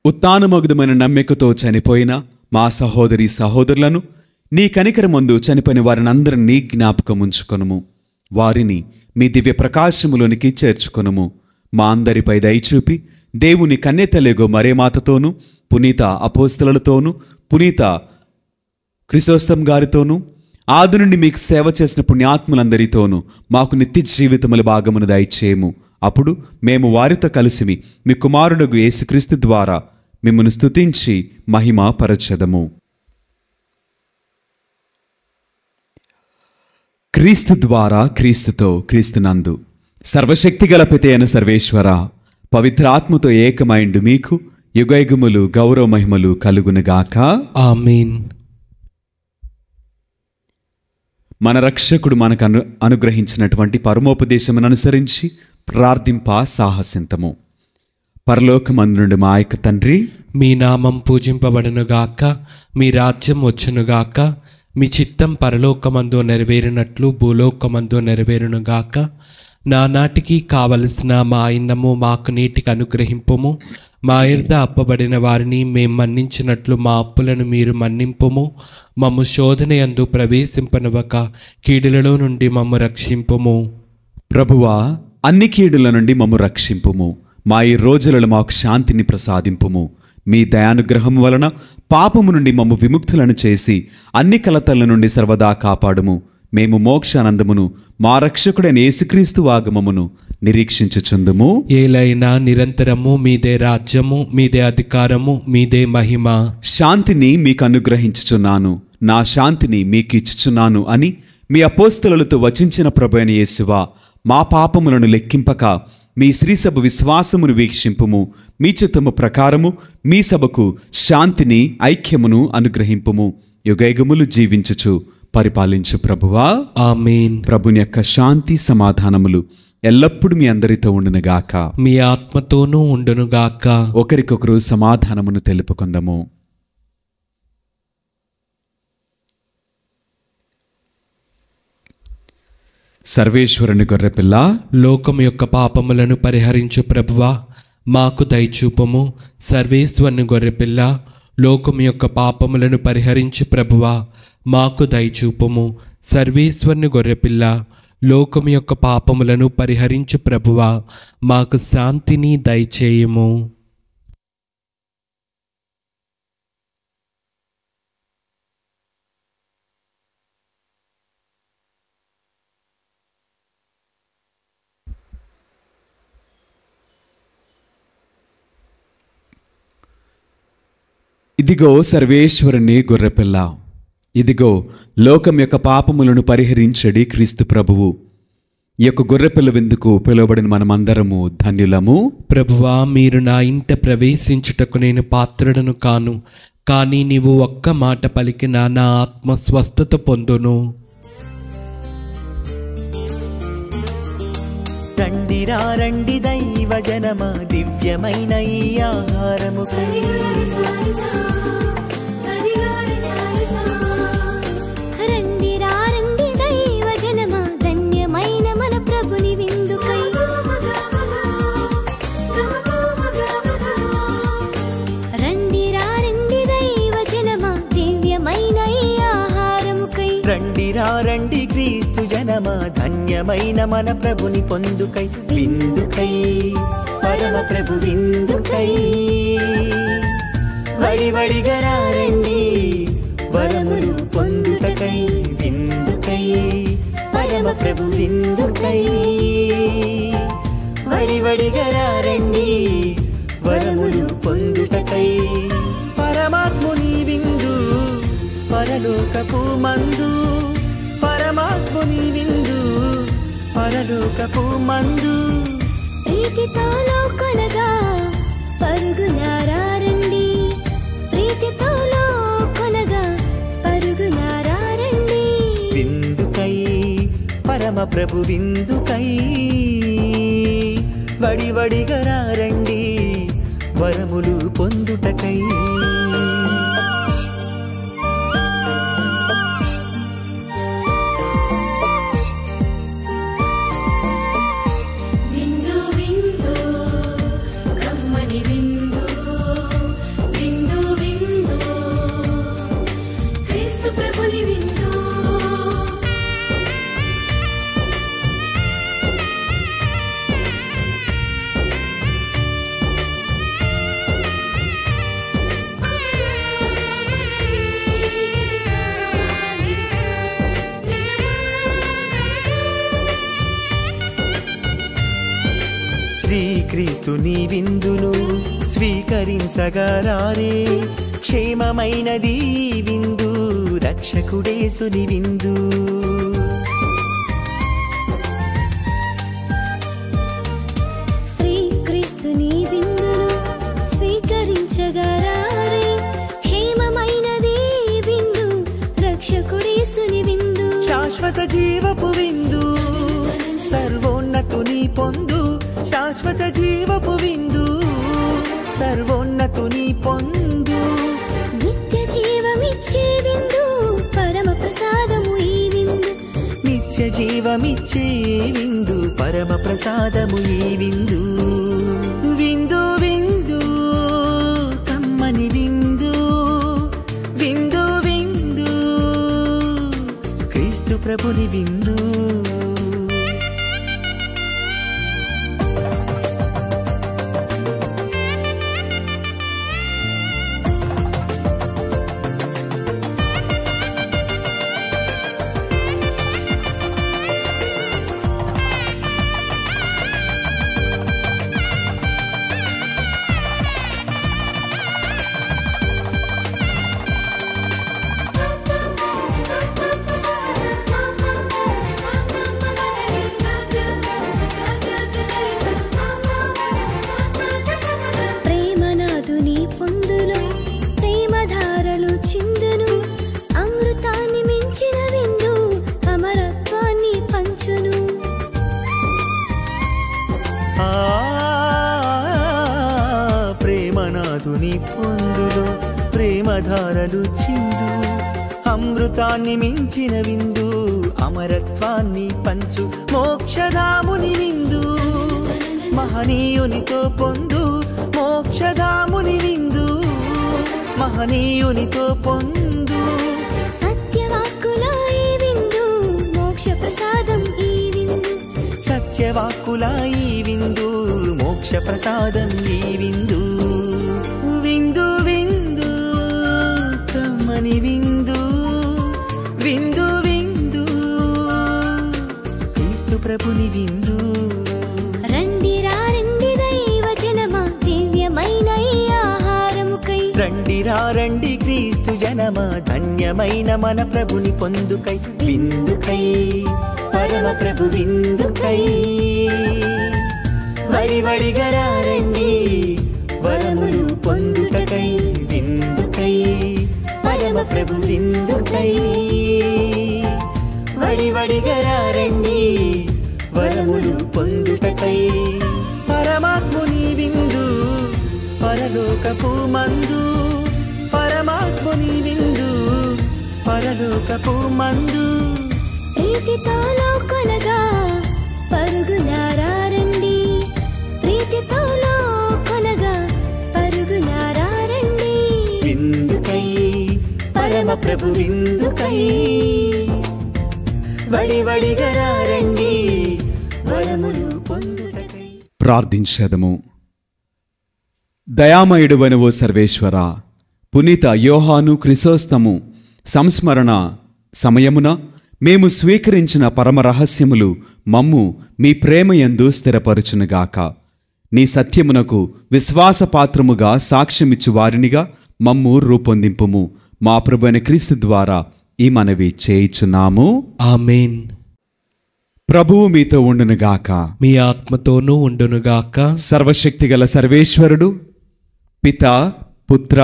ఉత్థానమగుదమైన నమ్మికతో చనిపోయిన మా సహోదరి సహోదరులను నీ కనికరమందు చనిపోయిన వారినందరినీ జ్ఞాపకముంచుకొనుము. వారిని మీ దివ్య ప్రకాశములోనికి చేర్చుకొనుము. మా అందరిపై దయచూపి దేవుని కన్నెతలేగో మరేమాతతోనూ, పునీత అపోస్తలులతోనూ, పునీత క్రిసోస్తం గారితోనూ, ఆది నుండి మీకు సేవ చేసిన పుణ్యాత్ములందరితోనూ మాకు నిత్య జీవితముల భాగమును దయచేయము. అప్పుడు మేము వారితో కలిసి మీ కుమారుడగు యేసుక్రీస్తు ద్వారా మిమ్మల్ని స్తుతించి మహిమ పరచెదము. క్రీస్తు ద్వారా, క్రీస్తుతో, క్రీస్తునందు సర్వశక్తిగల పిత అయిన సర్వేశ్వర, పవిత్రాత్మతో ఏకమైండు మీకు యుగయుగములు గౌరవ మహిమలు కలుగునుగాక. ఆమేన్. మన రక్షకుడు మనకు అనుగ్రహించినటువంటి పరమోపదేశమును అనుసరించి ప్రార్థింప సాహసింతము. పరలోకమందు నుండి మా యొక్క తండ్రి, మీ నామం పూజింపబడునుగాక, మీ రాజ్యం వచ్చునుగాక, మీ చిత్తం పరలోకమందు నెరవేరినట్లు భూలోకమందు నెరవేరునుగాక. నానాటికి కావలసిన మా అన్నము మాకు నీటికి అనుగ్రహింపుము. మా యొద్ద అప్పబడిన వారిని మేము మన్నించినట్లు మా అప్పులను మీరు మన్నింపుము. మమ్ము శోధనయందు ప్రవేశింపనివ్వక కీడులలో నుండి మమ్ము రక్షింపుము. ప్రభువా, అన్ని కీడుల నుండి మమ్ము రక్షింపుము. మా ఈ రోజులలో మాకు శాంతిని ప్రసాదింపుము. మీ దయానుగ్రహం వలన పాపము నుండి మమ్ము విముక్తులను చేసి అన్ని కలతల నుండి సర్వదా కాపాడుము. మేము మోక్షానందమును మా రక్షకుడైన యేసుక్రీస్తు ఆగమమును నిరీక్షించుచుందుము. ఏలైనా నిరంతరము మీదే రాజ్యము, మీదే అధికారము, మీదే మహిమ. శాంతిని మీకు అనుగ్రహించుచున్నాను, నా శాంతిని మీకు ఇచ్చుచున్నాను అని మీ అపోస్తలులతో వచించిన ప్రభువైన యేసువా, మా పాపములను లెక్కింపక మీ శ్రీ సభ విశ్వాసమును వీక్షింపుము. మీ చిత్తము ప్రకారము మీ సభకు శాంతిని ఐక్యమును అనుగ్రహింపుము. యుగయుగములు జీవించుచు పరిపాలించు ప్రభువా. ఆమేన్. ప్రభుని యొక్క శాంతి సమాధానములు ఎల్లప్పుడూ మీ అందరితో ఉండునుగాక. మీ ఆత్మతోనూ ఉండునుగాక. ఒకరికొకరు సమాధానమును తెలుపుకుందాము. సర్వేశ్వరుని గొర్రెపిల్ల, లోకం యొక్క పాపములను పరిహరించు ప్రభువా, మాకు దయచూపము. సర్వేశ్వరుని గొర్రెపిల్ల, లోకం యొక్క పాపములను పరిహరించు ప్రభువా, మాకు దయచూపము. సర్వేశ్వరుని గొర్రెపిల్ల, లోకం యొక్క పాపములను పరిహరించు ప్రభువా, మాకు శాంతిని దయచేయము. ఇదిగో సర్వేశ్వరుని గొర్రెపిల్ల, ఇదిగో లోకం యొక్క పాపములను పరిహరించడి క్రీస్తు ప్రభువు. ఈ యొక్క గొర్రెపిల్ల విందుకు పిలువబడిన మనమందరము ధన్యులము. ప్రభువా, మీరు నా ఇంట ప్రవేశించుటకు నేను పాత్రుడను కాను, కానీ నీవు ఒక్క మాట పలికిన నా ఆత్మ స్వస్థత పొందును. రండిరా రండి దైవ జనమా, దివ్యమైన ఈ ఆహారము రండిరా రండి దైవ జనమా, ధన్యమైన మన ప్రభుని విందుకై. రండిరా రండి దైవ జనమా, దివ్యమైన ఈ ఆహారముకై. రండిరా రండి క్రీస్తు జనమా, ధన్యమైన మన ప్రభుని పొందుకై. విందుకై పరమ ప్రభు విందుకై, వడివడిగా రండి వరములు పొందుటకై. విందుకై పరమ ప్రభు విందుకై, వడివడిగా రండి వరములు పొందుటకై. పరమాత్ముని విందు పరలోకపు మందు, పరమాత్ముని విందు పరలోకపు మందు. ప్రీతితో లోకొనగా పరుగునారా రండి, ప్రీతితో లోకొనగా పరుగునారా రండి. విందుకై పరమ ప్రభు విందుకై, వడివడిగా రండి వరములు పొందుటకై. విందు విందు కమ్మని విందు, విందు విందు క్రీస్తు ప్రభుని విందు. శ్రీక్రీస్తుని విందును స్వీకరించగరారే, క్షేమమైనది ఈ విందు, రక్షకుడేసుని విందు. శ్రీక్రీస్తుని విందును స్వీకరించగరారే, క్షేమమైనది ఈ విందు, రక్షకుడేసుని విందు. శాశ్వత జీవపు విందు సర్వోన్నతుని పొందు, శాశ్వత జీవపు విందు సర్వోన్నతుని పొందు. నిత్య జీవమిచ్చే విందు, పరమ ప్రసాదము ఈ విందు. నిత్య జీవమిచ్చే విందు, పరమ ప్రసాదము ఈ విందు. విందు విందు కమ్మని విందు, విందు విందు క్రీస్తు ప్రభుని విందు. ధారలు చిందు అమృతాన్ని మించిన విందు అమరత్వాన్ని పంచు మోక్షధాముని విందు మహనీయునితో పొందు మోక్షధాముని విందు మహనీయునితో పొందు సత్యవాక్కుల ఈ విందు మోక్ష ప్రసాదం ఈ విందు సత్యవాక్కుల ఈ విందు మోక్ష ప్రసాదం ఈ విందు విందు విందు కమ్మని విందు విందు విందు క్రీస్తు ప్రభుని విందు రండి రండి దైవ జనమా దివ్యమైన ఈ ఆహారముకై రండి రండి క్రీస్తు జనమా ధన్యమైన మన ప్రభుని పొందుకై విందుకై పరమ ప్రభు విందుకై వడివడిగా రండి వరములు పొందుటకై విందుకై పరమ ప్రభు విందుకై వడివడిగా రండి వరములు పొందుటకై పరమాత్ముని విందు పరలోకపు మందు పరమాత్ముని విందు పరలోకపు మందు ప్రీతితో లోకొనగా పరుగులారా రండి ప్రీతితో లోకొనగా పరుగులారా రండి విందుకై పరమ ప్రభు విందుకై వడివడిగా రండి వరములు పొందుటకై. ప్రార్థించెదము. దయామయుడువైన ఓ సర్వేశ్వర, పునీత యోహాను క్రిసోస్తము సంస్మరణ సమయమున మేము స్వీకరించిన పరమ రహస్యములు మమ్ము మీ ప్రేమయందు స్థిరపరచునుగాక. నీ సత్యమునకు విశ్వాసపాత్రముగా సాక్ష్యమిచ్చు వారినిగా మమ్ము రూపొందింపుము. మా ప్రభువైన క్రీస్తు ద్వారా ఈ మనవి చేయుచున్నాము. ఆమేన్. ప్రభువు మీతో ఉండునుగాక. మీ ఆత్మతోనూ ఉండునుగాక. సర్వశక్తిగల సర్వేశ్వరుడు పిత పుత్ర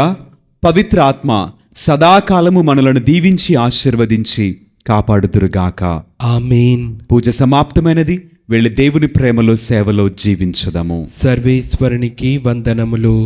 పవిత్ర ఆత్మ సదాకాలము మనలను దీవించి ఆశీర్వదించి కాపాడుదురుగాక. ఆమేన్. పూజ సమాప్తమైనది. వెళ్ళి దేవుని ప్రేమలో సేవలో జీవించుదాము. సర్వేశ్వరునికి వందనములు.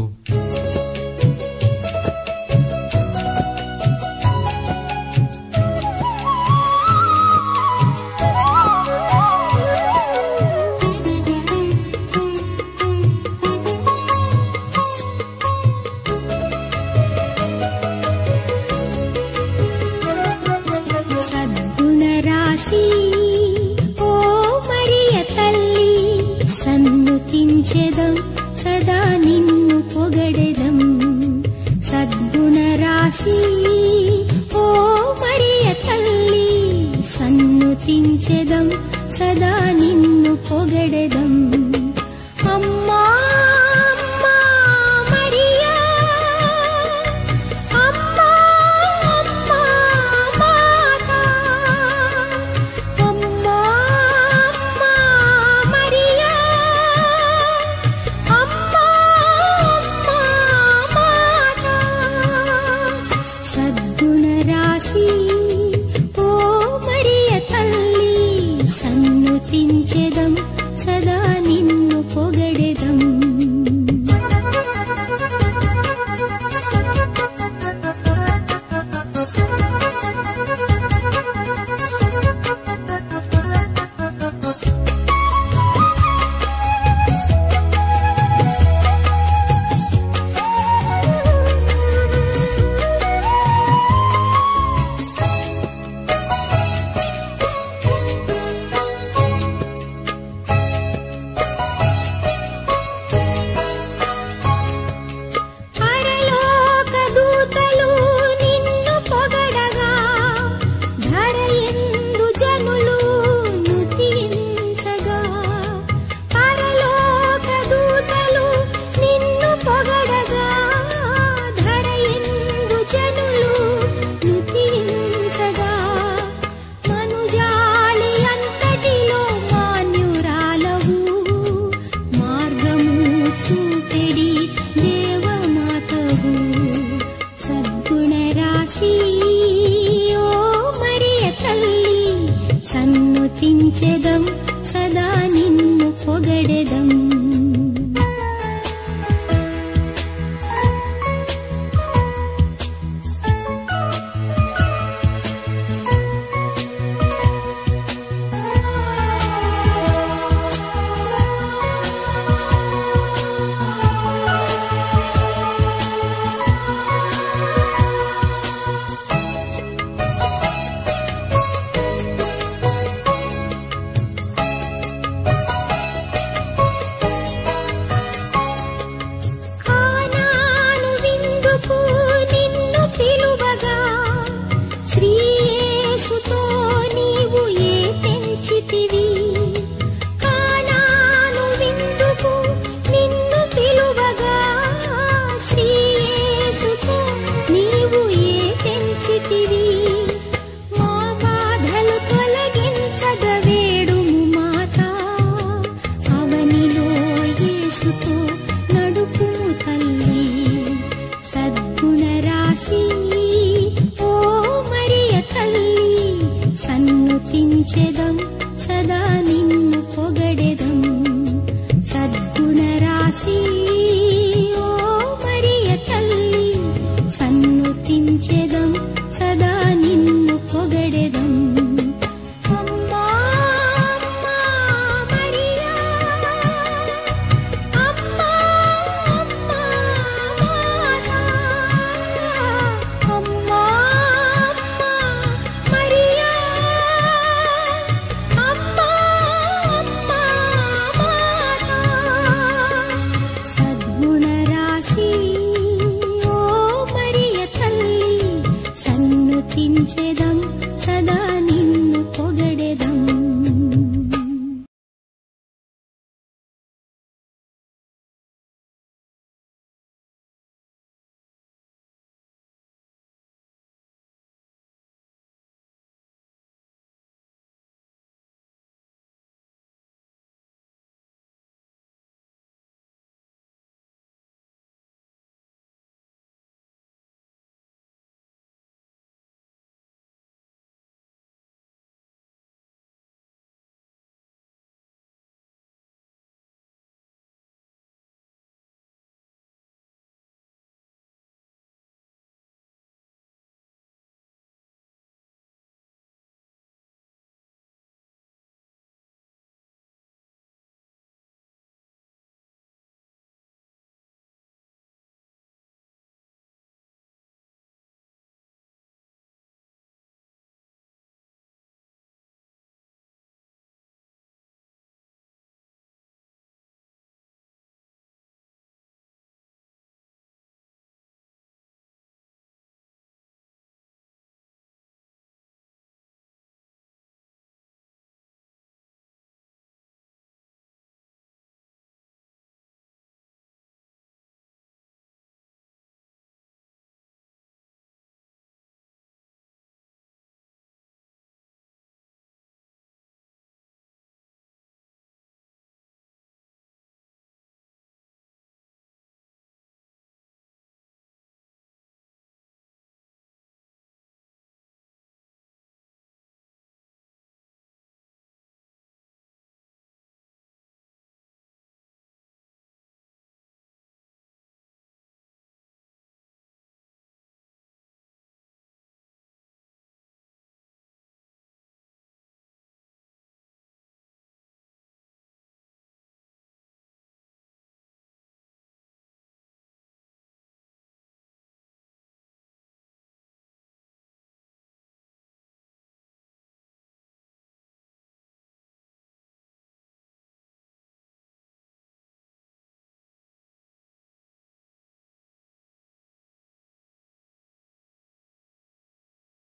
సదా నిన్ను పొగడెదం సద్గుణ రాశి ఓ మరియ తల్లి సన్నుతించెదం సదా నిన్ను పొగడెదం అమ్మా అమ్మా మరియా అమ్మా అమ్మా మాతా అమ్మా అమ్మా మరియా అమ్మా అమ్మా మాతా సద్గుణ రాశి ఓ మరియ తల్లి సన్నుతించెదం సదా నిన్ను పొగడెదం సన్నుతించెదం సదా నిన్ను పొగడెదం స్తుతించెదం సదా నిన్ను పొగడెదం